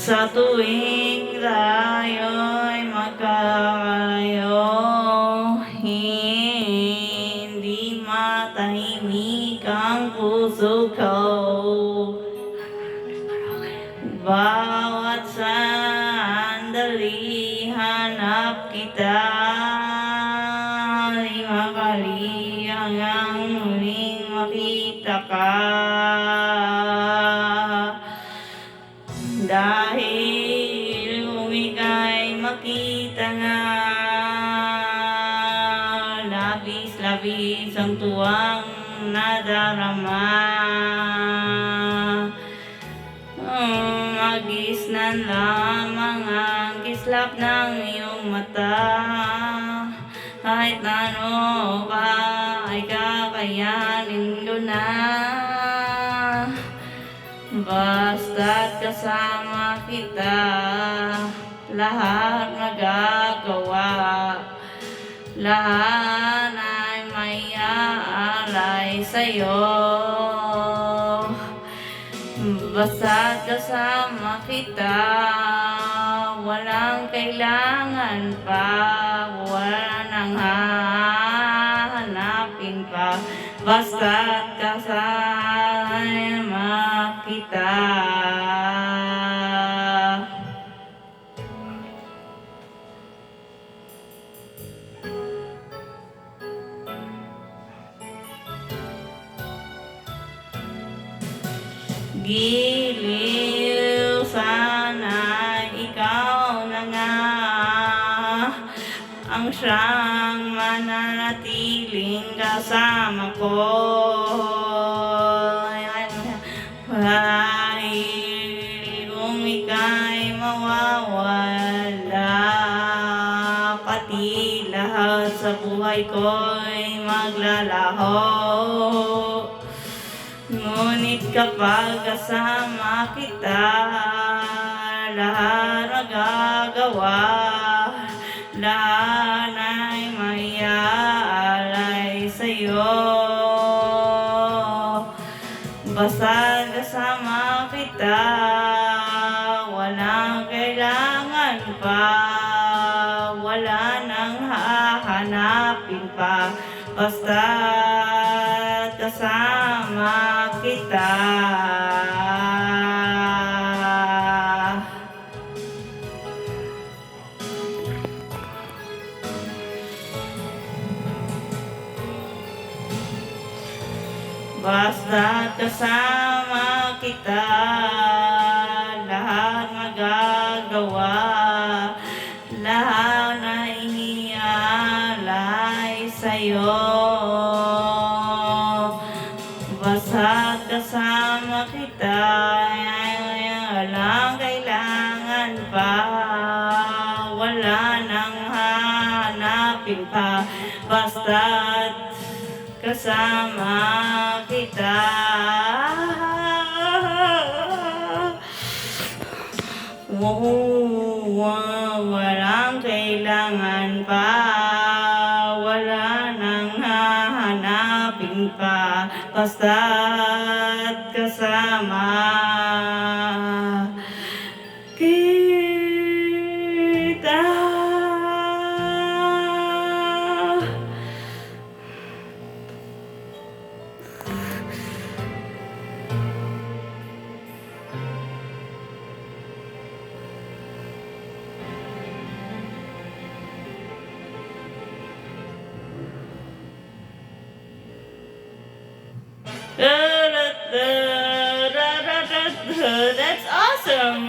Sa tuwing tayo'y magkakalayo, hindi matahimik ang puso ko. Bawat sandali hanap kita, di makali hanggang muling makita ka. Dahil kung ika'y makita nga, labis-labis ang tuwang nadarama. Magisnan lamang ang kislap ng iyong mata. Kahit na ano pa ay kakayanin ko na, basta't kasama kita, lahat magagawa. Lahat ay may aalay sa'yo, basta't kasama kita, walang kailangan pa, wala nang hahanapin pa, basta't kasama kita. Giliw, sana ikaw na nga ang siyang mananatiling kasama ko. Dahil kung ika'y mawawala, pati lahat sa buhay ko'y maglalaho. Ngunit kapag kasama kita, lahat magagawa, lahat ay may aalay sa'yo. Basta kasama kita, walang kailangan pa, wala nang hahanapin pa, basta kasama kita. Basta't kasama kita, lahat magagawa, lahat ay iaalay sa'yo. Basta't kasama kita, walang kailangan pa, wala nang hahanapin pa, basta't kasama kita. Walang kailangan pa, wala nang hahanapin pa, basta't kasama kita. That's awesome.